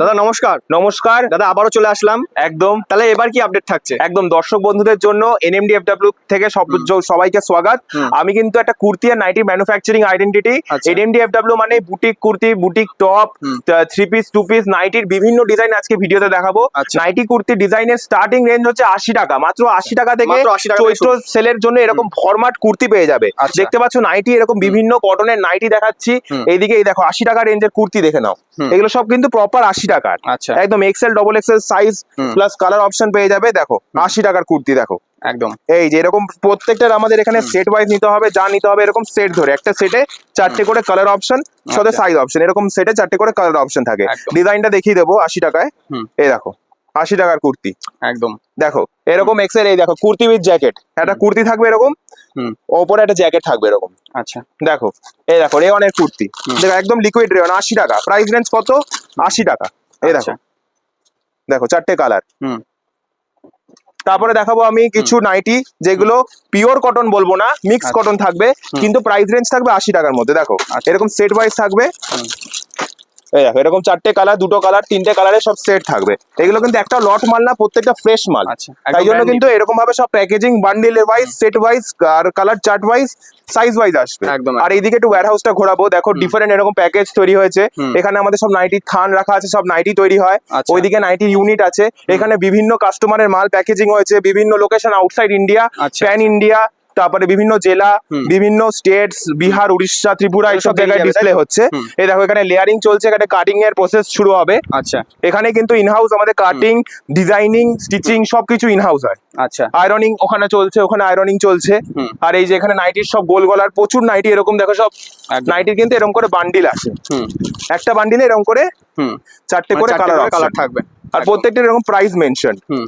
দাদা নমস্কার। নমস্কার দাদা আবারও চলে আসলাম। একদম তাহলে এবার কি আপডেট থাকছে? একদম দর্শক বন্ধুদের জন্য এনএমডিএফডব্লিউ থেকে সবাইকে স্বাগত। হুম। আমি কিন্তু একটা কুর্তি আর নাইটি ম্যানুফ্যাকচারিং আইডেন্টিটি। আচ্ছা। এনএমডিএফডব্লিউ মানে বুটিক কুর্তি, বুটিক টপ, হুম। 3 পিস 2 পিস নাইটির বিভিন্ন ডিজাইন আজকে ভিডিওতে দেখাবো। আচ্ছা। নাইটি কুর্তি ডিজাইনের স্টার্টিং রেঞ্জ হচ্ছে 80 টাকা, মাত্র 80 টাকা থেকে মাত্র 80 টাকা থেকে চৈত্র সেলের জন্য এরকম ফরম্যাট কুর্তি পেয়ে যাবে। আচ্ছা। দেখতে পাচ্ছ নাইটি এরকম বিভিন্ন কটনের নাইটি দেখাচ্ছি। হুম। এইদিকে এই দেখো 80 টাকা রেঞ্জের কুর্তি দেখে নাও। হুম। এগুলো সব কিন্তু প্রপার 80 টাকার। আচ্ছা। একদম এক্সেল ডবল এক্সেল সাইজ হুম। প্লাস কালার অপশন পেয়ে যাবে। দেখো 80 টাকার কুর্তি দেখো। একদম। এই যে এরকম প্রত্যেকটার আমাদের এখানে সেট ওয়াইজ নিতে হবে, যা নিতে হবে এরকম সেট ধরে একটা সেটে 4টে করে কালার অপশন, সাথে আচ্ছা। সাইজ অপশন, এরকম সেটে 4টে করে কালার অপশন থাকে। একদম। ডিজাইনটা দেখিয়ে দেবো 80 টাকায়। হুম। এই দেখো 80 টাকার কুর্তি একদম। দেখো এরকম এক্সেল। এই দেখো কুর্তি উইথ জ্যাকেট, একটা কুর্তি থাকবে এরকম, হুম। ওপরে একটা জ্যাকেট থাকবে এরকম। আচ্ছা। দেখো এই দেখো রেওয়ানের কুর্তি, হুম। দেখো একদম লিকুইড রেওয়ান 80 টাকা। প্রাইস রেঞ্জ কত? 80 টাকা। এই দেখো আচ্ছা। দেখো 4টে কালার। হুম। তারপরে দেখাবো আমি কিছু নাইটি যেগুলো পিওর কটন বলবো না, মিক্স আচ্ছা। কটন থাকবে, কিন্তু প্রাইস রেঞ্জ থাকবে 80 টাকার মধ্যে। দেখো আচ্ছা। এরকম সেট ওয়াইজ থাকবে। হুম। এই দেখো এরকম 4টে কালার, 2টো কালার, 3টে কালারের সব সেট থাকবে। এগুলো কিন্তু একটা লট মাল না, প্রত্যেকটা ফ্রেশ মাল। আচ্ছা। তাই জন্য brand কিন্তু এরকম ভাবে সব packaging bundle wise, set wise আর colour chart wise, size wise আসবে। একদম। আর এইদিকে একটু ওয়্যার হাউসটা ঘোরাবো। দেখো ডিফারেন্ট এরকম প্যাকেজ তৈরি হয়েছে। হুম। এখানে আমাদের সব নাইটি থান রাখা আছে, সব নাইটি তৈরি হয়। আচ্ছা। ওইদিকে নাইটি ইউনিট আছে। এখানে বিভিন্ন কাস্টমারের মাল প্যাকেজিং হয়েছে, বিভিন্ন লোকেশন আউটসাইড ইন্ডিয়া, আচ্ছা। প্যান ইন্ডিয়া, তারপরে বিভিন্ন জেলা, হুম। বিভিন্ন স্টেটস, বিহার, উড়িষ্যা, ত্রিপুরা, এগুলো এইসব সব বেরিয়ে জায়গায় যাবে, ডিসপ্লে তাই তো? হচ্ছে। হুম। এই দেখো এখানে লেয়ারিং চলছে, এখানে কাটিং এর প্রসেস শুরু হবে। আচ্ছা। এখানে কিন্তু ইনহাউস আমাদের কাটিং, ডিজাইনিং, স্টিচিং সবকিছু ইনহাউস হয়। আচ্ছা। আয়রনিং ওখানে চলছে, ওখানে আয়রনিং চলছে। হুম। আর এই যে এখানে নাইটির সব গোল গলার প্রচুর নাইটি এরকম দেখো সব একদম। নাইটির কিন্তু এরকম করে বান্ডিল আছে। হুম। একটা বান্ডিলে এরকম করে হুম। 4টে করে চারটে কালার করে কালার কালার থাকবে। আর একদম। প্রত্যেকটার এরকম প্রাইস মেনশন। হুম।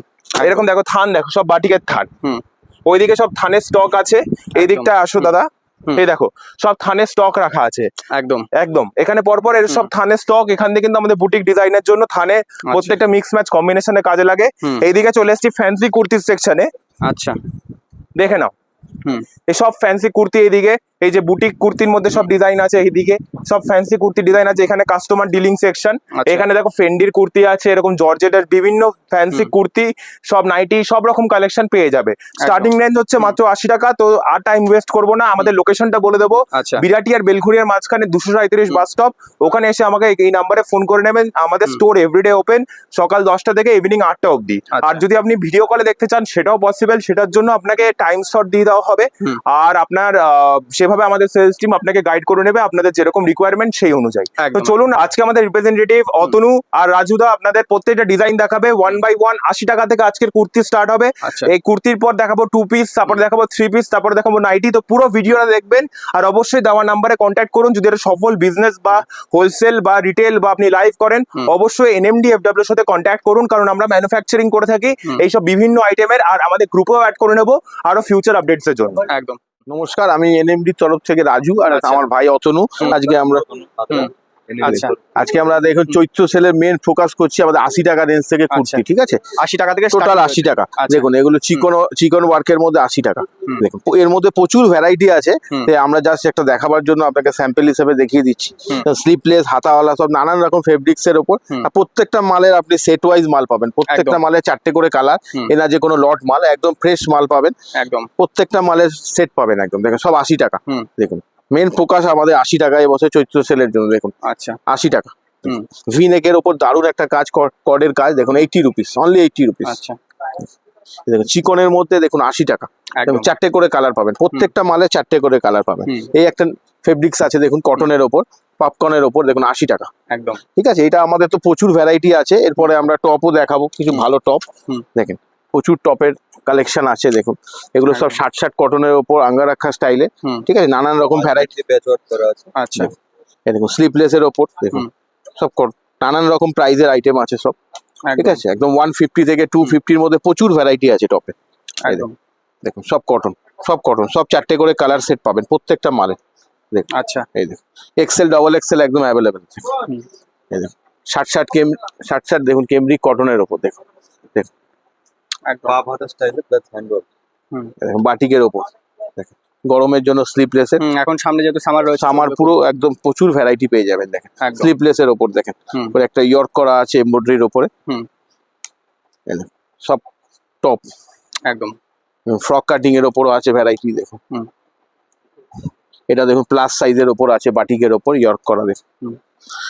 এরকম দেখো থান, দেখো সব বাটিকের থান। হুম। ওইদিকে সব থানের স্টক আছে। এই দিকটা আসো দাদা। হুম। এই দেখো সব থানের স্টক রাখা আছে। একদম। একদম এখানে পরপর এর সব থানের স্টক। এখান থেকে কিন্তু আমাদের বুটিক ডিজাইনের জন্য থানে প্রত্যেকটা মিক্স ম্যাচ কম্বিনেশনে কাজে লাগে। হুম। এইদিকে চলে এসেছি ফ্যান্সি কুর্তির সেকশনে। আচ্ছা। দেখে নাও হুম। এই সব ফ্যান্সি কুর্তি। এইদিকে এই যে বুটিক কুর্তির মধ্যে সব ডিজাইন আছে, এইদিকে সব ফ্যান্সি কুর্তি ডিজাইন আছে। এখানে কাস্টমার ডিলিং সেকশন। আচ্ছা। এখানে দেখো ফেন্ডির কুর্তি আছে, এরকম জর্জেটের বিভিন্ন ফ্যান্সি কুর্তি, সব নাইটি, সব রকম কালেকশন পেয়ে যাবে। স্টার্টিং রেঞ্জ হচ্ছে মাত্র 80 টাকা। তো আর টাইম ওয়েস্ট করবো না, আমাদের লোকেশনটা বলে দেবো। আচ্ছা। বিরাটি আর বেলঘুরিয়ার মাঝখানে 237 বাস স্টপ। ওখানে এসে আমাকে এই নাম্বারে ফোন করে নেবেন। আমাদের স্টোর এভরিডে ওপেন, সকাল 10টা থেকে ইভিনিং 8টা অবধি। আচ্ছা। আর যদি আপনি ভিডিও কলে দেখতে চান সেটাও পসিবল, সেটার জন্য আপনাকে টাইম স্লট দিয়ে দেওয়া হবে। হুম। আর আপনার সেভাবে আমাদের সেলস টিম আপনাকে গাইড করে নেবে, আপনাদের যেরকম রিকোয়ারমেন্ট সেই অনুযায়ী। তো একদম। চলুন আজকে আমাদের রিপ্রেজেন্টেটিভ অতনু আর রাজুদা আপনাদের প্রত্যেকটা ডিজাইন দেখাবে 1 বাই 1। 80 টাকা থেকে আজকের কুর্তি স্টার্ট হবে। আচ্ছা। এই কুর্তির পর দেখাবো 2 পিস, তারপর দেখাবো 3 পিস, তারপর দেখাবো নাইটি। তো পুরো ভিডিওটা দেখবেন। আর অবশ্যই দেওয়া নাম্বারে কন্ট্যাক্ট করুন যদি এটা সফল বিজনেস বা হোলসেল বা রিটেল বা আপনি লাইভ করেন। অবশ্যই এনএমডিএফডব্লিউ এর সাথে কন্ট্যাক্ট করুন, কারণ আমরা ম্যানুফ্যাকচারিং করে থাকি এইসব বিভিন্ন আইটেমের। আর আমাদের গ্রুপেও অ্যাড করে নেবো আরো ফিউচার আপডেটস এর জন্য। একদম। নমস্কার, আমি এনএমডির তরফ থেকে রাজু আর আচ্ছা। আমার ভাই অতনু। আজকে আমরা আচ্ছা। দেখুন চৈত্র সেলের মেন ফোকাস করছি আমাদের 80 টাকা রেঞ্জ থেকে কুর্তি। আচ্ছা। ঠিক আছে, 80 টাকা থেকে টোটাল starting 80 টাকা। আচ্ছা। দেখুন এগুলো চিকন ওয়ার্কের মধ্যে 80 টাকা। হুম। দেখুন এর মধ্যে প্রচুর ভ্যারাইটি আছে। হুম। তো আমরা জাস্ট একটা দেখাবার জন্য আপনাকে স্যাম্পল হিসেবে দেখিয়ে দিচ্ছি। হুম। স্লিপলেস, হাতাওয়ালা, সব নানান রকম ফেব্রিক্স এর ওপর। হুম। আর প্রত্যেকটা মালের আপনি সেট ওয়াইজ মাল পাবেন। প্রত্যেকটা একদম। মালে 4টে করে কালার। হুম। এনা যে কোনো লট মাল, একদম ফ্রেশ মাল পাবেন। একদম। প্রত্যেকটা মালের সেট পাবেন একদম। দেখুন সব 80 টাকা। হুম। দেখুন মেন ফোকাস আমাদের 80 টাকা এবছর চৈত্র সেলের জন্য। দেখুন আচ্ছা। 80 টাকা। হুম। ভি নেকের ওপর দারুণ একটা কাজ, কর্ডের কাজ। দেখুন 80 রুপিস, অনলি 80 রুপিস। আচ্ছা। দেখুন চিকনের মধ্যে দেখুন 80 টাকা। একদম। 4টে করে কালার পাবেন, প্রত্যেকটা মালে 4টে করে কালার পাবেন। হুম। এই একটা ফেব্রিক্স আছে দেখুন কটনের ওপর, পপকর্নের ওপর, দেখুন 80 টাকা। একদম। ঠিক আছে, এটা আমাদের তো প্রচুর ভ্যারাইটি আছে। এরপরে আমরা টপও দেখাবো, কিছু ভালো টপ। হুম। দেখেন প্রচুর টপের কালেকশন আছে। দেখুন এগুলো সব শার্ট কটনের ওপর আঙ্গারাক্ষা স্টাইলে। হুম। ঠিক আছে, নানান রকম ভ্যারাইটি। আচ্ছা। এই দেখুন স্লিপলেসের ওপর দেখুন সব নানান রকম প্রাইজের আইটেম আছে সব। ঠিক আছে, একদম 150 থেকে 250-র মধ্যে প্রচুর ভ্যারাইটি আছে টপে। একদম। দেখুন সব কটন, সব 4টে করে কালার সেট পাবেন প্রত্যেকটা মালে। দেখুন আচ্ছা। এই দেখুন এক্সেল, ডবল এক্সেল একদম অ্যাভেলেবেল। এই দেখুন শার্ট দেখুন কেমব্রিক কটনের ওপর। দেখুন একদম। দেখুন বাটিকের ওপর। দেখুন গরমের জন্য স্লিপলেসের। এখন সামনে যেহেতু সামার রয়েছে, সামার পুরো একদম প্রচুর ভ্যারাইটি পেয়ে যাবেন দেখেন। একদম। স্লিপলেসের ওপর দেখেন হুম। পুরো একটা ইয়র্ক করা আছে এমব্রয়ডারির ওপরে। হুম। এই দেখুন, সব টপ একদম। ফ্রক কাটিং এর ওপরও আছে ভ্যারাইটি দেখুন। হুম। এটা দেখুন প্লাস সাইজের ওপর আছে, বাটিকের ওপর ইয়র্ক করা দেখুন।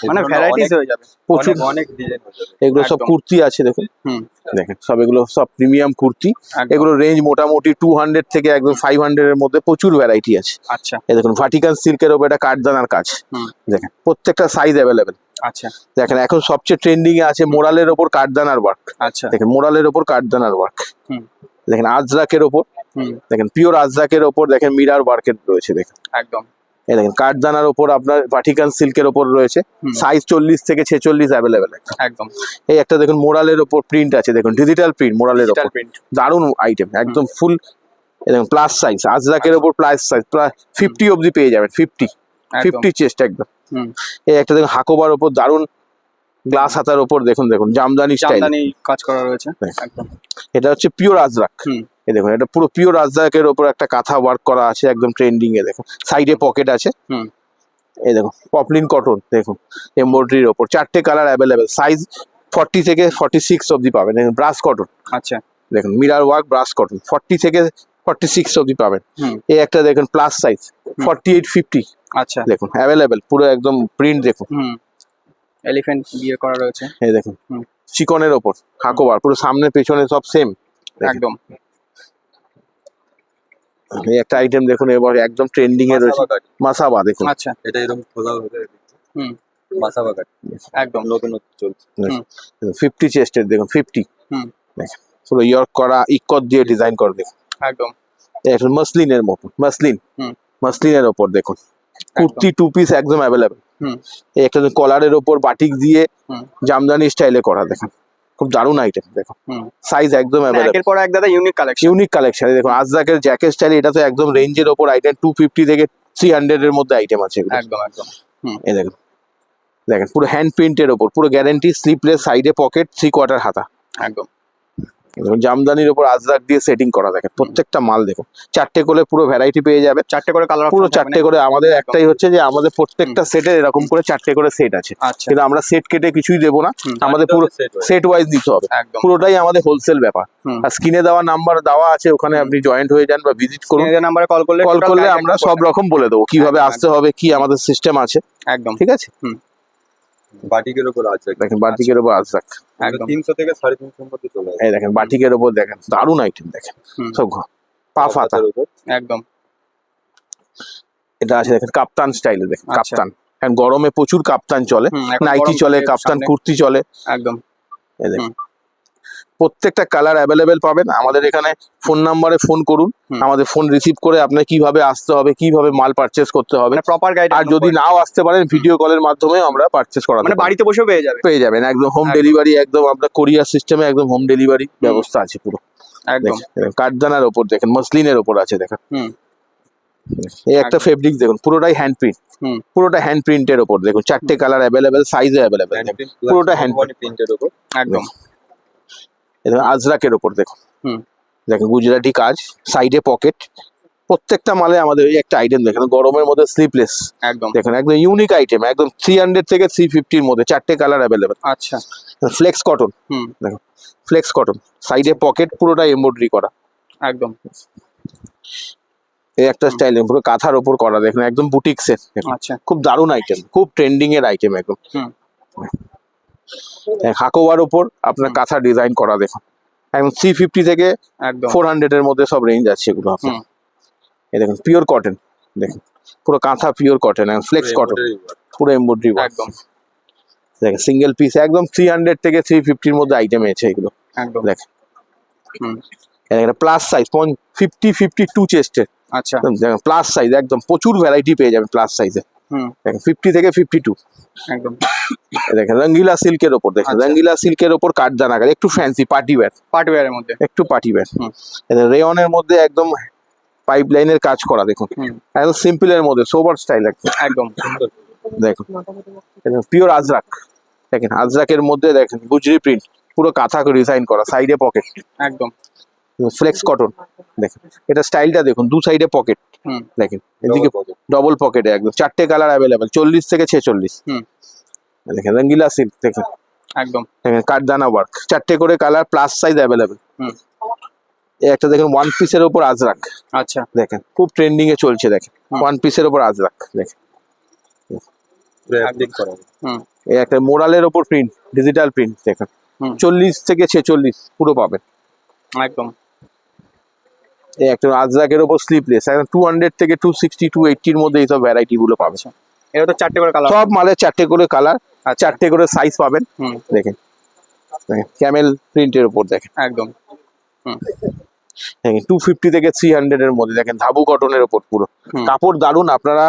মানে ভ্যারাইটিস হয়ে যাবে, প্রচুর অনেক ডিজাইন হয়ে যাবে। এগুলো সব একদম। কুর্তি আছে দেখুন। হুম। দেখেন সব এগুলো সব প্রিমিয়াম কুর্তি। একদম। এগুলো রেঞ্জ মোটামুটি 200 থেকে একদম 500 এর মধ্যে প্রচুর ভ্যারাইটি আছে। আচ্ছা। এই দেখুন ভাটিকান সিল্কের ওপর এটা কাঠদানার কাজ। হুম। দেখেন প্রত্যেকটা সাইজ অ্যাভেলেবেল। আচ্ছা। দেখেন এখন সবচেয়ে ট্রেন্ডিং এ আছে মোরালের ওপর কাঠদানার ওয়ার্ক। আচ্ছা। দেখেন মোরালের ওপর কাঠদানার ওয়ার্ক। হুম। দেখেন আজরাকের ওপর, হুম। দেখেন পিওর আজরাকের ওপর দেখেন মিরার ওয়ার্কের রয়েছে দেখেন। একদম। এই দেখেন কাঠদানার ওপর আপনার ভাটিকান সিল্কের ওপর রয়েছে। হুম। সাইজ 40 থেকে 46 অ্যাভেলেবেল। একদম। এই একটা দেখুন মোরালের ওপর প্রিন্ট আছে দেখুন, ডিজিটাল প্রিন্ট মোরালের ডিজিটাল ওপর, প্রিন্ট। দারুণ আইটেম একদম ফুল। দেখুন প্লাস সাইজ আজরাকের ওপর প্লাস সাইজ প্রায় 50 অবধি পেয়ে যাবেন। 50 চেস্ট একদম। হুম। এই একটা দেখুন হাকোবার ওপর দারুণ গ্লাস হাতার ওপর দেখুন দেখুন জামদানি স্টাইল। জামদানি কাজ করা রয়েছে। হ্যাঁ। একদম। এটা হচ্ছে পিওর আজরাক। হুম। এই দেখুন এটা পুরো পিওর আজরাকের ওপর একটা কাঁথা ওয়ার্ক করা আছে একদম ট্রেন্ডিং এ দেখুন, সাইডে পকেট আছে। হুম। এই দেখুন পপলিন কটন দেখুন এমব্রয়ডারির ওপর, 4টে কালার অ্যাভেলেবেল, সাইজ 40 থেকে 46 অবধি পাবেন। দেখুন ব্রাশ কটন, আচ্ছা। দেখুন মিরার ওয়ার্ক ব্রাশ কটন 40 থেকে 46 অবধি পাবেন। হুম। এই একটা দেখুন প্লাস সাইজ 48-50 আচ্ছা। দেখুন অ্যাভেলেবেল, পুরো একদম প্রিন্ট দেখুন। হুম। এলিফ্যান্ট দিয়ে করা রয়েছে। এই দেখুন হুম। চিকনের ওপর হাকোবার, পুরো সামনে পেছনে সব সেম। একদম। এই একটা আইটেম দেখুন এবার একদম ট্রেন্ডিং এ রয়েছে মাসাবা দেখুন। আচ্ছা। এটা এরকম খোলা হবে। হুম। মাসাবা কাট একদম। নতুন নতুন চলছে। 50 চেস্টের দেখুন 50। হুম। দেখেন পুরো ইয়র্ক করা ইকত দিয়ে ডিজাইন করা দেখুন। একদম। এটা মসলিনের মতো, মসলিন হুম। মসলিনের ওপর দেখুন কুর্তি 2 পিস একদম অ্যাভেলেবেল। হুম। এই একটা কলারের ওপর বাটিক দিয়ে হুম। জামদানি স্টাইলে করা দেখুন, খুব দারুণ আইটেম দেখুন। হুম। সাইজ একদম অ্যাভেলেবল। একের পর এক দাদা ইউনিক কালেকশন। ইউনিক কালেকশন দেখুন আজরাকের জ্যাকেট স্টাইল, এটা তো একদম রেঞ্জের ওপর আইটেম, 250 থেকে 300 এর মধ্যে আইটেম আছে এগুলো। একদম একদম। এই দেখুন দেখেন পুরো হ্যান্ড প্রিন্টের ওপর, পুরো গ্যারান্টি, স্লিপলেস, সাইডে পকেট, 3/4 হাতা। একদম। দেখুন জামদানির ওপর আজরাক দিয়ে সেটিং করা দেখেন, প্রত্যেকটা মাল দেখুন 4টে করে পুরো ভ্যারাইটি পেয়ে যাবে। 4টে করে কালার পুরো 4টে করে, আমাদের একটাই হচ্ছে যে আমাদের প্রত্যেকটা সেটের এরকম করে 4টে করে সেট আছে, আচ্ছা। কিন্তু আমরা সেট কেটে কিছুই দেবো না, হুম। আমাদের পুরো সেট ওয়াইজ নিতে হবে। একদম। পুরোটাই আমাদের হোলসেল ব্যাপার। হুম। আর স্ক্রিনে দেওয়া নাম্বার দেওয়া আছে, ওখানে আপনি জয়েন্ট হয়ে যান বা ভিজিট করুন। এই নাম্বারে কল করলে কল total করলে guide আমরা একদম সব বলে রকম বলে দেবো কিভাবে একদম, আসতে হবে, কি আমাদের সিস্টেম আছে। একদম। ঠিক আছে। বাটিকের উপর আছে। দেখেন বাটিকের ওপর আজরাক, একদম। 300 থেকে 350 এর মধ্যে চলে এই দেখেন বাটিকের ওপর দেখেন দারুণ আইটেম দেখেন। হুম। সব পা ফাতা। একদম। এটা আছে দেখেন কাপ্তান স্টাইলে দেখেন, আচ্ছা। কাপ্তান। এখন গরমে প্রচুর কাপ্তান চলে, হুম, এখন নাইটি গরম চলে, পড়বে কাপ্তান সামনে। কুর্তি চলে। একদম। এই দেখেন হুম। প্রত্যেকটা কালার অ্যাভেলেবেল পাবেন। আমাদের এখানে ফোন নাম্বারে ফোন করুন, হুম। আমাদের ফোন রিসিভ করে আপনার কিভাবে আসতে হবে, কিভাবে মাল পারচেস করতে হবে। মানে প্রপার গাইড। আর যদি নাও আসতে পারেন ভিডিও কলের মাধ্যমে আমরা পারচেস করাতে মানে পারি। বাড়িতে বসেও পেয়ে যাবে। পেয়ে যাবেন একদম হোম একদম। ডেলিভারি, একদম আমরা কোরিয়ার সিস্টেমে একদম হোম ডেলিভারি ব্যবস্থা আছে পুরো। একদম। দেখেন কাঠদানার ওপর দেখেন, মসলিনের ওপর আছে দেখেন। হুম। এই একটা একদম। ফেব্রিক দেখুন পুরোটাই হ্যান্ড প্রিন্ট, হুম। পুরোটা হ্যান্ড প্রিন্টের ওপর দেখুন 4টে কালার অ্যাভেলেবেল, সাইজে অ্যাভেলেবেল। পুরোটা hand print। প্রিন্টের উপর। একদম। দেখুন আজরাকের ওপর দেখুন। হুম। দেখেন গুজরাটি কাজ, সাইডে পকেট, প্রত্যেকটা মালে আমাদের এই একটা আইটেম দেখেন গরমের মধ্যে স্লিপলেস একদম। দেখেন, একদম ইউনিক আইটেম, একদম 300 থেকে 350 এর মধ্যে 4টে কালার অ্যাভেলেবেল। আচ্ছা। ফ্লেক্স কটন, হুম। দেখুন ফ্লেক্স কটন, সাইডে পকেট, পুরোটা এমব্রয়ডারি করা। একদম। এই একটা স্টাইল পুরো কাঁথার ওপর করা দেখুন, একদম বুটিক্সের দেখুন, আচ্ছা। খুব দারুণ আইটেম, খুব ট্রেন্ডিং এর আইটেম একদম। হুম। হাকোবার ওপর আপনার হুম। কাঁথা ডিজাইন করা দেখুন, একদম 350 থেকে একদম। 400 এর মধ্যে সব রেঞ্জ আছে এগুলো আপনার। হুম। এই দেখুন পিওর কটন দেখুন, পুরো কাঁথা পিওর কটন, ফ্লেক্স কটন, পুরো এমব্রয়ডারি একদম। দেখেন সিঙ্গেল পিস একদম 300 থেকে 350 এর মধ্যে আইটেম আছে এগুলো। একদম। দেখেন হুম। এটা প্লাস সাইজ 50-52 চেস্টের আচ্ছা। দেখেন, প্লাস সাইজ একদম প্রচুর ভ্যারাইটি পেয়ে যাবেন প্লাস সাইজে। হুম। দেখেন 50 থেকে 52। একদম। দেখেন রঙ্গিলা সিল্কের ওপর দেখেন, আচ্ছা। রঙ্গিলা সিল্কের ওপর কাঠদানা কাজ, একটু ফ্যান্সি পার্টি ওয়্যার, পার্টি ওয়্যারের মধ্যে। একটু পার্টি ওয়্যার। হুম। রেয়নের মধ্যে একদম পাইপ লাইনের কাজ করা দেখুন, হুম। একদম সিম্পলের মধ্যে সোবার স্টাইল একদম। একদম। দেখুন পিওর আজরাক, দেখেন আজরাকের মধ্যে দেখেন গুজরি প্রিন্ট, পুরো কাঁথা ডিজাইন করা, সাইডে পকেট। একদম। ফ্লেক্স কটন দেখেন, এটা স্টাইলটা দেখুন, দু সাইডে পকেট হুম দেখেন, এদিকে Double pocket। ডবল পকেটে একদম 4টে কালার অ্যাভেলেবেল, 40 থেকে 46। হুম দেখেন রঙ্গিলা সিল্ক দেখেন, একদম দেখেন কাঠদানা ওয়ার্ক, 4টে করে কালার, প্লাস সাইজ অ্যাভেলেবেল। হুম এই একটা দেখেন ওয়ান পিসের ওপর আজরাক আচ্ছা দেখেন, খুব ট্রেন্ডিং এ চলছে দেখেন, হুম। ওয়ান পিসের ওপর আজরাক দেখেন। পুরো অ্যাপ্লিক করা হবে। হুম এই একটা মোরালের ওপর প্রিন্ট, ডিজিটাল প্রিন্ট দেখেন, হুম 40 থেকে 46 পুরো পাবেন। একদম এই একটা আজরাকের ওপর স্লিপলেস, এখন 200 থেকে 260 280 এর মধ্যে এইসব ভ্যারাইটি গুলো পাবেন। এটা তো 4টে করে কালার। সব মালের 4টে করে কালার, আচ্ছা 4টে করে সাইজ পাবেন। হুম দেখেন ক্যামেল প্রিন্টের উপর দেখেন, একদম হুম দেখেন 250 থেকে 300 এর মধ্যে দেখেন, ধাবু কটনের উপর পুরো হুম। কাপড় দারুন। আপনারা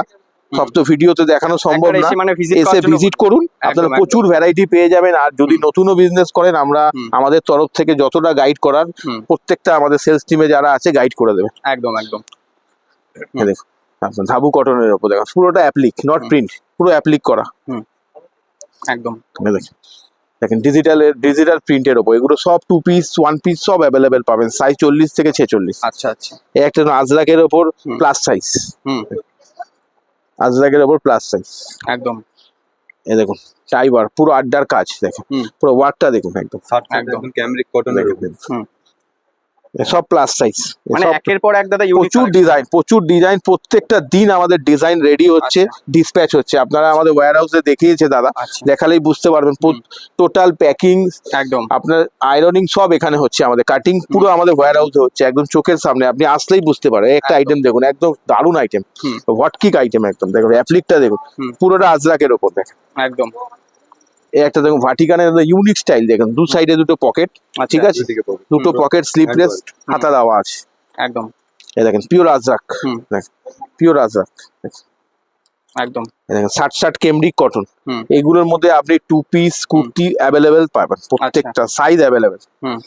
সব তো ভিডিওতে দেখানো সম্ভব একবার না, এসে মানে visit এসে করার জন্য ভিজিট করুন, আপনারা একদম। প্রচুর ভ্যারাইটি পেয়ে যাবেন। আর যদি নতুনও বিজনেস করেন, আমরা হুম। আমাদের তরফ থেকে যতটা গাইড করার, হুম প্রত্যেকটা আমাদের সেলস টিমে যারা আছে গাইড করে দেবে। একদম একদম এই দেখুন আপনার ধাবু কটনের উপর দেখুন, পুরোটা অ্যাপ্লিক, নট হুম। প্রিন্ট, পুরো অ্যাপ্লিক করা। একদম এই দেখেন, দেখেন ডিজিটাল প্রিন্টের ওপর এগুলো সব 2 পিস 1 পিস সব অ্যাভেলেবেল পাবেন, সাইজ 40 থেকে 46। আচ্ছা আচ্ছা এই একটা আজরাকের ওপর হুম। প্লাস সাইজ, হুম আজরাকের ওপর প্লাস সাইজ। একদম এই দেখুন টাইবার, পুরো আড্ডার কাজ দেখেন, হুম। পুরো ওয়ার্কটা দেখুন একদম, একদম। একদম ক্যামরিক কটনের দেখেন হুম। সব প্লাস সাইজ, মানে সব একের পর এক দাদা ইউনিক প্রচুর ডিজাইন, প্রত্যেকটা দিন আমাদের ডিজাইন রেডি হচ্ছে, ডিসপ্যাচ হচ্ছে। আপনারা আমাদের ওয়্যার হাউসে দেখিয়েছে দাদা, আচ্ছা দেখালেই বুঝতে পারবেন। হুম। টোটাল প্যাকিং, একদম আপনার আয়রনিং সব এখানে হচ্ছে, আমাদের কাটিং পুরো আমাদের ওয়্যার হাউসে হচ্ছে, একদম চোখের সামনে, আপনি আসলেই বুঝতে পারবেন। একটা একদম। আইটেম দেখুন, একদম দারুণ আইটেম, হুম। হটকিক আইটেম একদম, দেখুন অ্যাপ্লিকটা দেখুন, হুম। পুরোটা আজরাকের ওপর দেখেন। একদম এই একটা দেখুন ভাটিকানের ইউনিক স্টাইল দেখুন, দু সাইডে দুটো পকেট, আচ্ছা ঠিক আছে, দুদিকে পাবে। দুটো পকেট স্লিপলেস, Handwork। হাতা দেওয়া আছে। একদম এই দেখেন পিওর আজরাক, হুম। দেখেন পিওর আজরাক, একদম এই দেখেন 60 কেমব্রিক কটন। হুম। এগুলোর মধ্যে আপনি 2 পিস কুর্তি অ্যাভেলেবেল পাবেন, প্রত্যেকটা সাইজ অ্যাভেলেবেল। হুম।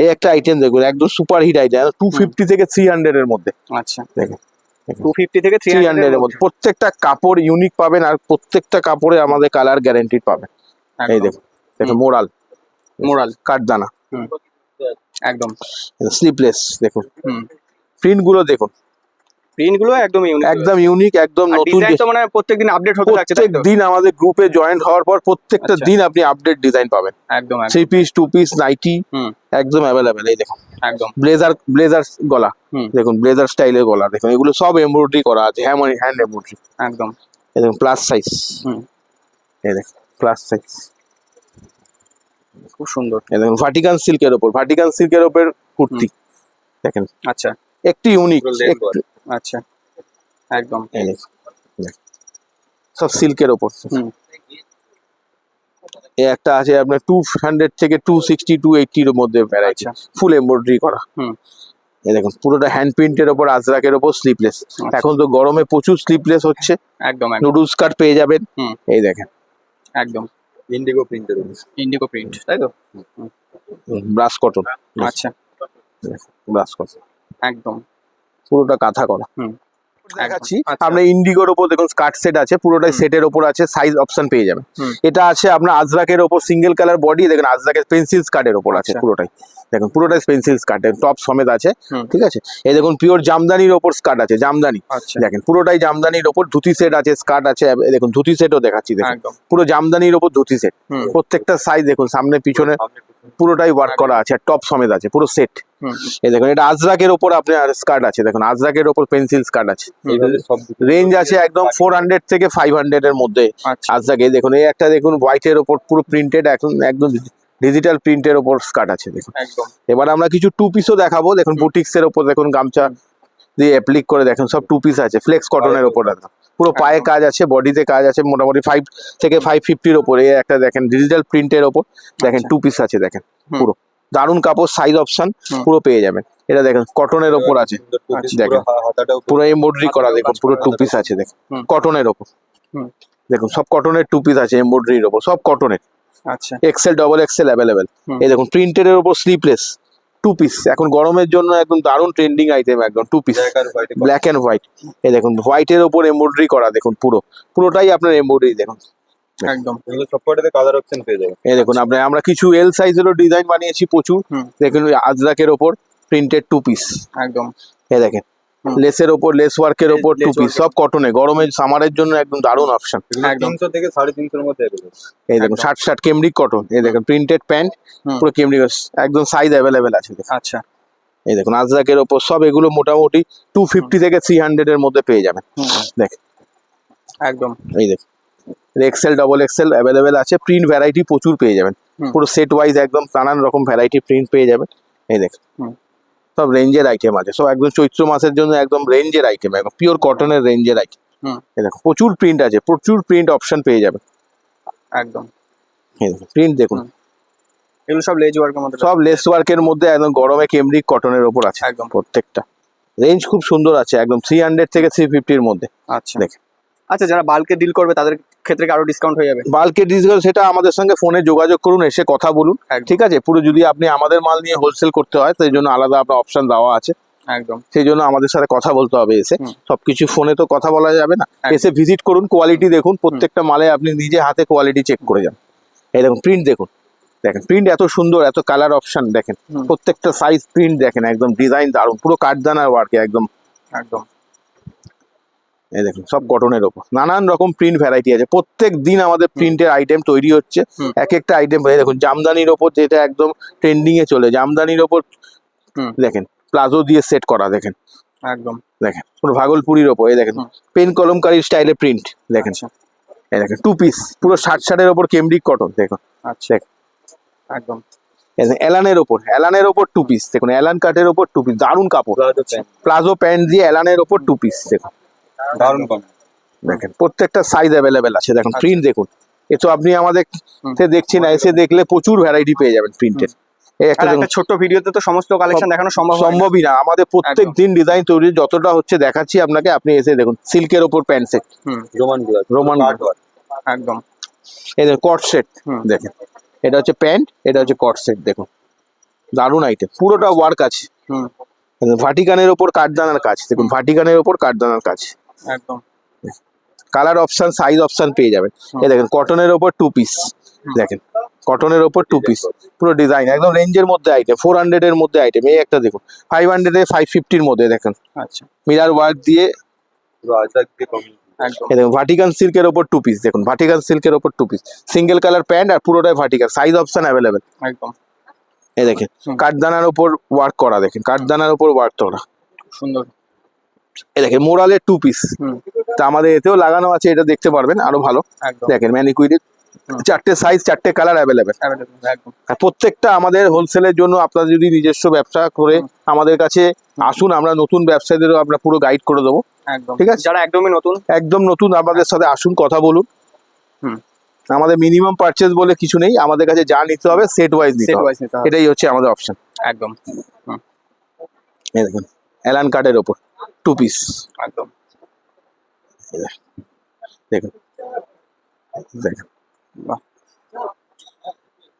এই একটা আইটেম দেখুন, একদম সুপার হিট আইটেম, 250 থেকে 300 এর মধ্যে আচ্ছা দেখেন, 250 থেকে 300 এর মধ্যে প্রত্যেকটা কাপড় ইউনিক পাবেন, আর প্রত্যেকটা কাপড়ে আমাদের কালার গ্যারান্টিড পাবেন। এই দেখুন, দেখুন হুম। মোরাল, মোরাল কাঠদানা, একদম স্লিপলেস দেখুন, হুম প্রিন্ট গুলো দেখুন, প্রিন্ট গুলো একদম ইউনিক একদম ইউনিক, একদম নতুন। ডিজাইন তো মানে প্রত্যেকদিন আপডেট হতে থাকছে তাই প্রত্যেক তো দিন আমাদের গ্রুপে জয়েন্ট হওয়ার পর প্রত্যেকটা আচ্ছা। দিন আপনি আপডেট ডিজাইন পাবেন, একদম 3 পিস 2 পিস নাইটি হুম একদম অ্যাভেলেবেল। এই দেখুন একদম ব্লেজার গলা হুম। দেখুন, ব্লেজার স্টাইলের গলা দেখুন, এগুলো সব এমব্রয়ডারি করা আছে, হ্যান্ড এমব্রয়ডারি। একদম এই দেখুন প্লাস সাইজ, হুম এই দেখুন প্লাস সাইজ। খুব সুন্দর এই দেখুন ভাটিকান সিল্কের ওপর কুর্তি দেখেন, আচ্ছা একটু ইউনিক, পুরো লেন করা। আচ্ছা একদম এই দেখুন সব সিল্কের ওপর। হুম এই একটা আছে আপনার 200 থেকে 260 280 এর মধ্যে ভ্যারাইটি, আচ্ছা ফুল এমব্রয়ডারি করা। হুম। এই দেখুন পুরোটা হ্যান্ড প্রিন্টের ওপর, আজরাকের ওপর স্লিপলেস। আচ্ছা। এখন তো গরমে প্রচুর স্লিপলেস হচ্ছে, একদম একদম নুডলস কাট পেয়ে যাবেন। হুম। এই দেখেন একদম ইন্ডিগো প্রিন্টের উপর। ইন্ডিগো প্রিন্ট তাই তো ব্রাশ কটন, আচ্ছা ব্রাশ কটন একদম পুরোটা কাঁথা করা। হুম। দেখাচ্ছি আচ্ছা। আপনার ইন্ডিগোর ওপর দেখুন, স্কার্ট সেট আছে, পুরোটাই হুম। সেটের ওপর আছে, সাইজ অপশন পেয়ে যাবেন। হুম। এটা আছে আপনার আজরাকের ওপর সিঙ্গেল কালার বডি, দেখুন আজরাকের পেন্সিল স্কার্টের ওপর আছে আচ্ছা। পুরোটাই, দেখুন পুরোটাই পেন্সিল স্কার্টের টপ সমেত আছে, হুম। ঠিক আছে। এই দেখুন পিওর জামদানির ওপর স্কার্ট আছে, জামদানি আচ্ছা দেখেন, পুরোটাই জামদানির ওপর, ধুতি সেট আছে, স্কার্ট আছে, এই দেখুন ধুতি সেটও দেখাচ্ছি দেখুন, একদম পুরো জামদানির ওপর ধুতি সেট, হুম প্রত্যেকটা সাইজ দেখুন, সামনে পিছনে পুরোটাই ওয়ার্ক করা আছে, আর টপ সমেত আছে পুরো সেট। হুম এই দেখুন এটা আজরাকের ওপর আপনার স্কার্ট আছে, দেখুন আজরাকের ওপর পেন্সিল স্কার্ট আছে, এইভাবে সব রেঞ্জ আছে একদম 400 থেকে 500 এর মধ্যে। আচ্ছা আজরাকে দেখুন এই একটা দেখুন হোয়াইটের ওপর পুরো প্রিন্টেড, একদম ডিজিটাল প্রিন্টের ওপর স্কার্ট আছে দেখুন। একদম এবার আমরা কিছু 2 পিসও দেখাবো, দেখুন বুটিক্স এর ওপর দেখুন, গামছা দিয়ে অ্যাপ্লিক করে দেখুন, সব 2 পিস আছে, ফ্লেক্স কটনের ওপর দেখুন, পুরো পায়ে কাজ আছে, বডিতে কাজ আছে, মোটামুটি 5 থেকে 550 এর ওপর। এই একটা দেখেন ডিজিটাল প্রিন্টের ওপর দেখেন, আচ্ছা। 2 পিস আছে দেখেন, হুম। পুরো দারুণ কাপড়, সাইজ অপশন হুম। পুরো পেয়ে যাবেন। এটা দেখেন কটনের ওপর আছে, আচ্ছা। দেখেন পুরো এমব্রয়ডারি করা, দেখুন পুরো 2 পিস আছে দেখুন, হুম। কটনের ওপর হুম। দেখুন, সব কটনের 2 পিস আছে, এমব্রয়ডারির ওপর, সব কটনের, আচ্ছা এক্সেল ডবল এক্সেল অ্যাভেলেবেল। হুম। এই দেখুন প্রিন্টের ওপর স্লিপলেস 2 পিস, এখন গরমের জন্য একদম দারুণ ট্রেন্ডিং আইটেম, একদম 2 পিস ব্ল্যাক এন্ড হোয়াইট। এই দেখুন হোয়াইটের ওপর এমব্রয়ডারি করা, দেখুন পুরোটাই আপনার এমব্রয়ডারি দেখুন। একদম সবকটাতে কালার অপশন পেয়ে যাবেন। এই দেখুন আমরা কিছু এল সাইজেরও ডিজাইন বানিয়েছি প্রচুর, হুম। দেখুন আজরাকের ওপর প্রিন্টেড 2 পিস, একদম এই দেখেন হুম। লেসের ওপর, লেস ওয়ার্কের ওপর Lace 2 পিস, work সব কটনে, গরমে সামারের জন্য একদম দারুণ অপশন। এগুলো একদম। 300 থেকে 350 মধ্যে available। এই দেখুন একদম। 60 কেমব্রিক কটন, এই দেখেন প্রিন্টেড প্যান্ট, হুম। পুরো কেমব্রিক, একদম সাইজ অ্যাভেলেবেল আছে দেখুন। আচ্ছা এই দেখুন আজরাকের ওপর সব এগুলো মোটামুটি 250 থেকে 300 এর মধ্যে পেয়ে যাবেন। হুম। দেখেন একদম এই দেখুন এক্সেল ডবল এক্সেল অ্যাভেলেবেল আছে, প্রিন্ট ভ্যারাইটি প্রচুর পেয়ে যাবেন, হুম। পুরো সেট ওয়াইজ একদম নানান রকম ভ্যারাইটি প্রিন্ট পেয়ে যাবেন। এই দেখুন হুম। সব রেঞ্জের আইটেম আছে, সব একদম চৈত্র মাসের জন্য একদম রেঞ্জের আইটেম, একদম পিওর কটনের রেঞ্জের আইটেম। হুম। এই দেখুন প্রচুর প্রিন্ট আছে, প্রচুর প্রিন্ট অপশন পেয়ে যাবেন। একদম এই দেখুন প্রিন্ট দেখুন, হুম। এগুলো সব লেজ ওয়ার্কের মধ্যে সব লেস ওয়ার্কের মধ্যে একদম গরমে কেমব্রিক কটনের ওপর আছে একদম। প্রত্যেকটা। রেঞ্জ খুব সুন্দর আছে, একদম 300 থেকে 350 এর মধ্যে। আচ্ছা দেখেন। আচ্ছা যারা বাল্কে ডিল করবে তাদের ক্ষেত্রে কি আরো ডিসকাউন্ট হয়ে যাবে? বাল্কে ডিসকাউন্ট সেটা আমাদের সঙ্গে ফোনে যোগাযোগ করুন, এসে কথা বলুন, একদম। ঠিক আছে? পুরো যদি আপনি আমাদের মাল নিয়ে হোলসেল করতে হয় সেই জন্য আলাদা আপনার অপশন দেওয়া আছে, একদম সেই জন্য আমাদের সাথে কথা বলতে হবে এসে। হুম। সবকিছু ফোনে তো কথা বলা যাবে না, একদম। এসে ভিজিট করুন, কোয়ালিটি দেখুন, প্রত্যেকটা মালে আপনি নিজে হাতে কোয়ালিটি চেক করে যান। এই দেখুন প্রিন্ট দেখুন, দেখেন প্রিন্ট এত সুন্দর, এত কালার অপশন দেখেন, হুম। প্রত্যেকটা সাইজ প্রিন্ট দেখেন, একদম ডিজাইন দারুণ, পুরো কাঠদানার ওয়ার্কে একদম। একদম এই দেখুন সব কটনের ওপর নানান রকম প্রিন্ট ভ্যারাইটি আছে, প্রত্যেক দিন আমাদের প্রিন্টের আইটেম তৈরি হচ্ছে। হুম। এক একটা আইটেম দেখুন, জামদানির ওপর যেটা একদম ট্রেন্ডিং এ চলে, জামদানির ওপর হুম। দেখেন প্লাজো দিয়ে সেট করা, দেখেন একদম দেখেন পুরো ভাগলপুরির ওপর, এই দেখেন হুম। পেন কলমকারী স্টাইলে প্রিন্ট দেখেন। আচ্ছা এই দেখেন 2 পিস পুরো 60 ওপর কেমব্রিক কটন দেখুন। আচ্ছা একদম এই দেখেন এলানের ওপর 2 পিস দেখুন, এলান কাটের ওপর 2 পিস, দারুণ কাপড়, প্লাজো প্যান্ট প্লাজো প্যান্ট দিয়ে এলানের ওপর 2 পিস দেখুন। দারুণ কম। দেখেন প্রত্যেকটা সাইজ অ্যাভেলেবেল আছে, দেখুন আচ্ছা। প্রিন্ট দেখুন, এ তো আপনি আমাদের হুম। দেখছেন, এসে দেখলে প্রচুর ভ্যারাইটি পেয়ে যাবেন প্রিন্টের। এই আর একটা দেখুন, একটা ছোট্ট ভিডিওতে তো সমস্ত কালেকশন দেখানো সম্ভব হয় না। সম্ভবই না, আমাদের প্রত্যেক একদম। দিন ডিজাইন তৈরি যতটা হচ্ছে দেখাচ্ছি আপনাকে, আপনি এসে দেখুন সিল্কের ওপর pant set, hmm Roman glass, Roman cut work. একদম এই দেখুন কট সেট হুম। দেখেন, এটা হচ্ছে প্যান্ট, এটা হচ্ছে কট সেট দেখুন, দারুণ আইটেম, পুরোটা ওয়ার্ক আছে। হুম ভাটিকানের ওপর কাঠদানার কাজ দেখুন, ভাটিকানের ওপর কাঠদানার কাজ, একদম কালার অপশন সাইজ অপশন পেয়ে যাবেন। হুম। এই দেখেন কটনের ওপর 2 পিস দেখেন, কটনের ওপর 2 পিস, পুরো ডিজাইন একদম রেঞ্জের মধ্যে আইটেম, 400 এর মধ্যে আইটেম। এই একটা দেখুন 500 এ 550 এর মধ্যে দেখেন, আচ্ছা মিরার ওয়ার্ক দিয়ে। পুরো আজরাক দিয়ে কম্বিনেশন। একদম এই দেখুন ভাটিকান সিল্কের ওপর 2 পিস দেখুন, ভাটিকান সিল্কের ওপর 2 পিস, সিঙ্গেল কালার প্যান্ট আর পুরোটাই ভাটিকান, সাইজ অপশন অ্যাভেলেবেল। একদম এই দেখেন হুম। কাঠদানার ওপর ওয়ার্ক করা, দেখেন কাঠদানার ওপর ওয়ার্ক করা। সুন্দর এই দেখেন মোরালের 2 পিস, হুম তা আমাদের এতেও লাগানো আছে, এটা দেখতে পারবেন আরো ভালো। একদম দেখেন ম্যানিকুইডের হুম। 4টে সাইজ 4টে কালার অ্যাভেলেবেল। Available, একদম আর প্রত্যেকটা আমাদের হোলসেলের জন্য, আপনারা যদি নিজস্ব ব্যবসা করে আমাদের কাছে আসুন, আমরা নতুন ব্যবসায়ীদেরও আমরা পুরো গাইড করে দেবো। একদম ঠিক আছে। যারা একদমই নতুন একদম নতুন আমাদের সাথে আসুন, কথা বলুন। হুম। আমাদের মিনিমাম পারচেজ বলে কিছু নেই, আমাদের কাছে যা নিতে হবে সেট ওয়াইজ নিতে সেট হবে, ওয়াইজ নিতে হবে এটাই হচ্ছে আমাদের অপশন। একদম এই দেখুন অ্যালান কার্ডের ওপর 2 পিস একদম দেখুন, দেখুন বাহ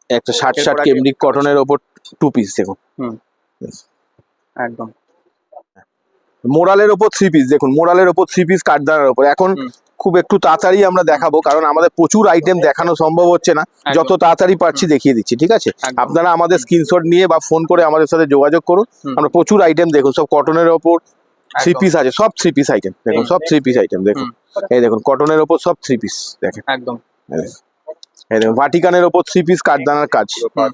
একটা 60 এরপর কেমব্রিক কটনের ওপর 2 পিস দেখুন। হুম একদম মোরালের ওপর 3 পিস দেখুন, মোরালের ওপর 3 পিস কাঠদানার ওপর। এখন হুম। খুব একটু তাড়াতাড়ি আমরা দেখাবো, কারণ আমাদের প্রচুর আইটেম দেখানো সম্ভব হচ্ছে না, একদম। যত তাড়াতাড়ি পারছি দেখিয়ে দিচ্ছি, ঠিক আছে? একদম। আপনারা আমাদের স্ক্রিনশট নিয়ে বা ফোন করে আমাদের সাথে যোগাযোগ করুন। হুম। আমরা প্রচুর আইটেম দেখুন, সব কটনের ওপর 3 একদম। পিস আছে, সব 3 পিস আইটেম দেখুন, সব 3 পিস আইটেম দেখুন। এই দেখুন কটনের ওপর সব 3 পিস দেখেন, একদম এই দেখুন ভাটিকানের ওপর 3 পিস কাঠদানার কাজ। পুরো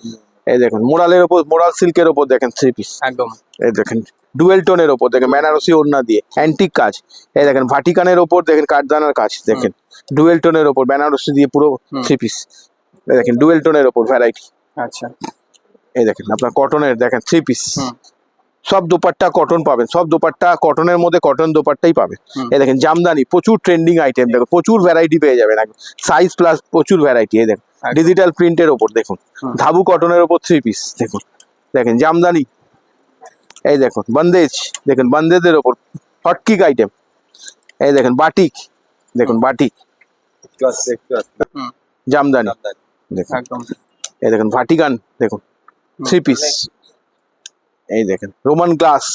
এই দেখুন মোরালের ওপর, মোরাল সিল্কের ওপর দেখেন 3 পিস। একদম এই দেখেন ডুয়েল টোনের ওপর দেখেন বেনারসি ওড়না দিয়ে অ্যান্টিক কাজ। এই দেখেন ভাটিকানের ওপর দেখেন কাঠদানার কাজ, দেখেন ডুয়েল টোনের ওপর বেনারসি দিয়ে পুরো হুম। 3 পিস। এই দেখেন ডুয়েল টোনের ওপর ভ্যারাইটি। আচ্ছা এই দেখেন আপনার কটনের দেখেন 3 পিস, হুম। সব দোপাট্টা কটন পাবেন, সব দোপাট্টা কটনের মধ্যে কটন দোপাট্টাই পাবেন। হুম। এই দেখেন জামদানি প্রচুর ট্রেন্ডিং আইটেম, দেখুন প্রচুর ভ্যারাইটি পেয়ে যাবেন, সাইজ প্লাস প্রচুর ভ্যারাইটি। এই দেখেন একদম। ডিজিটাল প্রিন্টের ওপর দেখুন, হুম। ধাবু কটনের ওপর 3 পিস দেখুন, দেখেন জামদানি। এই দেখুন বন্দেজ, দেখুন বন্দেজের ওপর হটকিক আইটেম। এই দেখেন বাটিক, দেখুন বাটিক ক্লাস ক্লাস জামদানি দেখুন। একদম এই দেখুন ভাটিকান দেখুন 3 পিস। এই দেখেন রোমান গ্লাস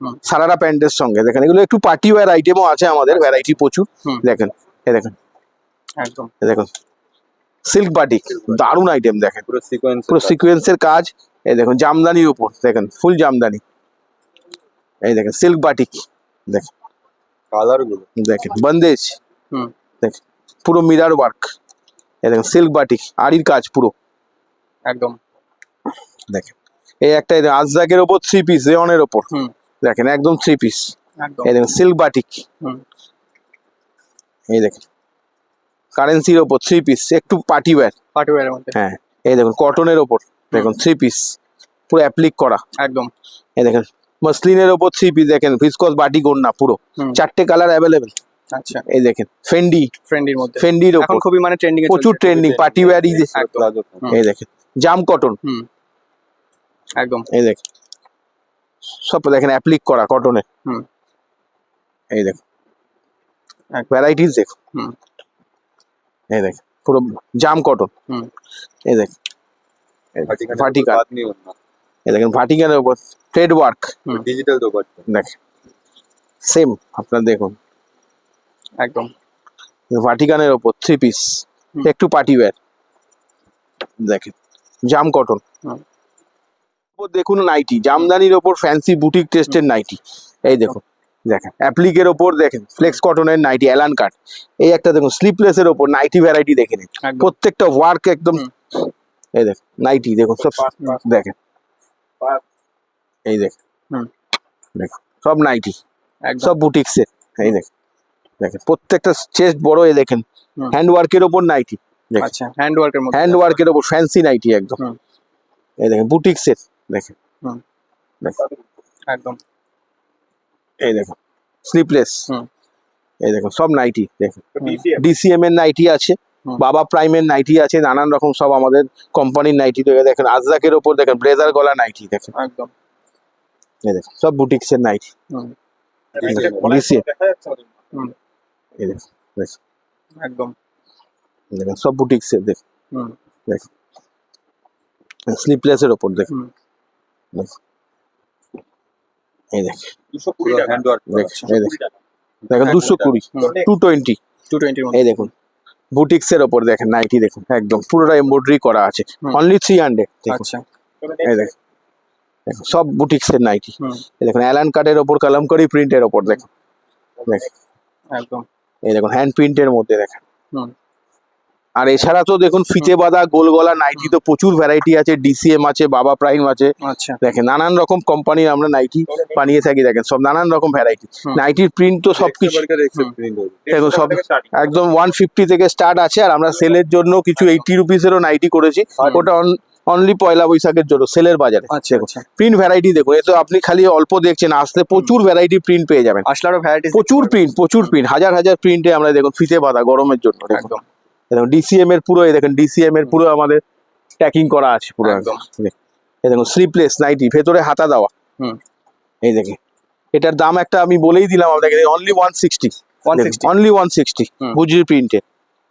হুম। সারারা প্যান্টের সঙ্গে দেখেন, এগুলো একটু পার্টি ওয়্যার আইটেমও আছে আমাদের, ভ্যারাইটি প্রচুর। হুম। দেখেন এই দেখেন, একদম এই দেখুন সিল্ক বাটিক, দারুণ আইটেম দেখেন, পুরো সিকোয়েন্স পুরো সিকোয়েন্সের কাজ। এই দেখুন জামদানির উপর দেখেন ফুল জামদানি, এই দেখেন সিল্ক বাটিক, দেখেন কালার গুলো দেখেন বন্দেজ, হুম দেখেন পুরো মিরার ওয়ার্ক, এই দেখেন সিল্ক বাটিক আড়ির কাজ পুরো, একদম দেখেন এই একটা আজরাকের ওপর 3 পিস রেয়নের ওপর, হুম দেখেন একদম 3 পিস, একদম এই দেখেন সিল্ক বাটিক, হুম এই দেখেন কারেন্সির ওপর 3 পিস একটু পার্টি ওয়্যার, পার্টি ওয়্যারের মধ্যে হ্যাঁ এই দেখুন কটনের ওপর দেখুন 3 পিস পুরো অ্যাপ্লিক করা, একদম এই দেখেন মসলিনের ওপর 3 পিস, দেখেন ভিসকস বাটিক ওড়না পুরো, হুম 4টে কালার অ্যাভেলেবেল, আচ্ছা এই দেখেন ফ্রেন্ডির মধ্যে ফেন্ডির এখন ওপর খুবই মানে ট্রেন্ডিং এ প্রচুর ট্রেন্ডিং পার্টি ওয়্যার একদম প্লাজো হুম। এই দেখেন জাম কটন, হুম একদম এই দেখেন সব দেখেন অ্যাপ্লিক করা কটনের, হুম এই দেখেন একদম। ভ্যারাইটিস দেখুন, হুম এই দেখেন পুরো জাম কটন, হুম এই দেখেন ভাটিকান, বাদ नहीं होना এই দেখেন ভাটিকানের উপর থ্রেড ওয়ার্ক, হুম डिजिटल दुपट्टा দেখেন সেম আপনার দেখুন একদম ভাটিকানের ওপর 3 পিস হুম। একটু পার্টি ওয়্যার, দেখেন জাম কটন, হুম ওপর দেখুন নাইটি জামদানির ওপর ফ্যান্সি বুটিক টেস্টের নাইটি, এই দেখুন দেখেন অ্যাপ্লিকের ওপর দেখেন ফ্লেক্স কটনের নাইটি অ্যালান কাট, এই একটা দেখুন স্লিপলেসের ওপর নাইটি ভ্যারাইটি দেখে নিন, একদম প্রত্যেকটা ওয়ার্ক একদম, হুম। এই দেখেন নাইটি দেখুন সব দেখেন, এই দেখেন হুম দেখুন সব নাইটি একদম সব বুটিক্সের, এই দেখেন দেখেন প্রত্যেকটা চেস্ট বড়, এই দেখেন হুম। হ্যান্ড ওয়ার্কের ওপর নাইটি, দেখেন আচ্ছা হ্যান্ড ওয়ার্কের মধ্যে হ্যান্ড ওয়ার্কের ওপর ফ্যান্সি নাইটি একদম, হুম। এই দেখেন বুটিক্সের, দেখেন হুম দেখেন একদম এই দেখুন স্লিপলেস, হুম এই দেখুন সব নাইটি দেখুন হুম। ডিসিএম এর নাইটি আছে, হুম। বাবা প্রাইমের নাইটি আছে, নানান রকম সব আমাদের কোম্পানির নাইটি দেখেন আজরাকের ওপর দেখেন ব্লেজার গলা নাইটি দেখেন, একদম এই দেখেন সব বুটিক্স এর নাইটি, হুম ডিসিএম হুম এই দেখেন দেখেন, একদম দেখেন সব বুটিক্স এর দেখেন হুম দেখেন স্লিপলেস এর ওপর দেখেন, হুম দেখেন এই দেখেন पूरा हैंड वर्क দেখেন এই দেখেন দেখেন 220 হুম। 220, 220 এর মধ্যে এই দেখুন বুটিক্স এর ওপর দেখেন নাইটি দেখুন একদম পুরোটা এমব্রয়ডারি করা আছে, হুম। অনলি 300 দেখুন, আচ্ছা এই দেখেন দেখুন সব বুটিক্স এর নাইটি, হুম এই দেখুন অ্যালান কাটের ওপর কালামকারি প্রিন্টের ওপর দেখুন, দেখেন একদম এই দেখুন হ্যান্ড প্রিন্টের মধ্যে দেখেন, হুম আর এছাড়া তো দেখুন ফিতে বাঁধা গোল গলা নাইটি তো প্রচুর ভ্যারাইটি আছে, ডিসিএম আছে, বাবা প্রাইম আছে, আচ্ছা দেখেন নানান রকম কোম্পানির আমরা নাইটি বানিয়ে থাকি, দেখেন সব নানান রকম ভ্যারাইটি, হুম। নাইটির প্রিন্ট তো সব কিছু प्रिंट हो দেখুন সব একদম 150 থেকে স্টার্ট আছে, আর আমরা সেলের জন্য কিছু 80 রুপিসেরও নাইটি করেছি, ওটা অনলি পয়লা বৈশাখের জন্য সেলের বাজারে, আচ্ছা আচ্ছা প্রিন্ট ভ্যারাইটি দেখুন, এ তো আপনি খালি অল্প দেখছেন, আসলে প্রচুর ভ্যারাইটি প্রিন্ট পেয়ে যাবেন, আসলে আরো ভ্যারাইটিস প্রচুর প্রিন্ট হাজার হাজার প্রিন্টে আমরা দেখুন ফিতে বাঁধা গরমের জন্য দেখুন, একদম দেখুন ডিসিএম এর পুরো, এই দেখেন ডিসিএম এর পুরো আমাদের প্যাকিং করা আছে পুরো একদম। একদম, এই দেখুন স্লিপলেস নাইটি ভেতরে হাতা দেওয়া, হুম এই দেখেন এটার দাম একটা আমি বলেই দিলাম আপনাকে, অনলি 160, 160 অনলি 160 হুম। গুজরি প্রিন্টে,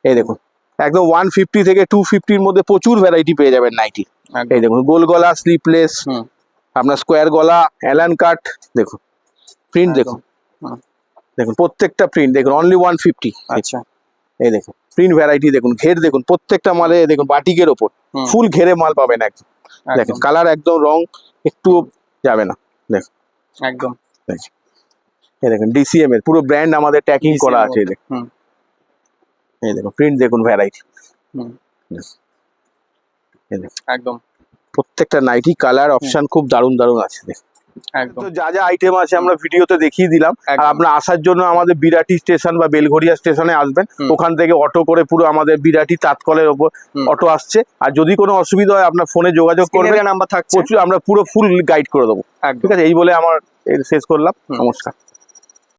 এই দেখুন একদম 150 থেকে 250 এর মধ্যে প্রচুর ভ্যারাইটি পেয়ে যাবেন নাইটি, একদম এই দেখুন গোল গলা স্লিপলেস, হুম আপনার স্কোয়ার গলা অ্যালান কাট দেখুন প্রিন্ট একদম। দেখুন, হুম। দেখুন প্রত্যেকটা প্রিন্ট দেখুন অনলি 150, আচ্ছা এই দেখুন প্রিন্ট ভ্যারাইটি দেখুন, ঘের দেখুন প্রত্যেকটা মালে দেখুন বাটিকের ওপর হুম। ফুল ঘেরে মাল পাবেন একদম, দেখেন একদম কালার একদম রং একটু যাবে না, একদম দেখেন এই দেখুন ডিসিএম এর পুরো ব্র্যান্ড আমাদের ট্যাকিং করা আছে, এই দেখুন হুম এই দেখুন প্রিন্ট দেখুন ভ্যারাইটি, হুম এই দেখুন একদম প্রত্যেকটা নাইটি কালার অপশন খুব দারুণ দারুণ আছে দেখুন, একদম তো যা যা আইটেম আছে আমরা ভিডিওতে দেখিয়ে দিলাম, আর একদম। আপনার আসার জন্য আমাদের বিরাটি স্টেশন বা বেলঘরিয়া স্টেশনে আসবেন, হুম। ওখান থেকে অটো করে পুরো আমাদের বিরাটি তাৎকলের ওপর হুম। অটো আসছে, আর যদি কোনো অসুবিধা হয় আপনার ফোনে যোগাযোগ করবেন, নাম্বার থাকছে প্রচুর আমরা পুরো ফুল গাইড করে দেবো, একদম ঠিক আছে, এই বলে আমার শেষ করলাম, হুম। নমস্কার।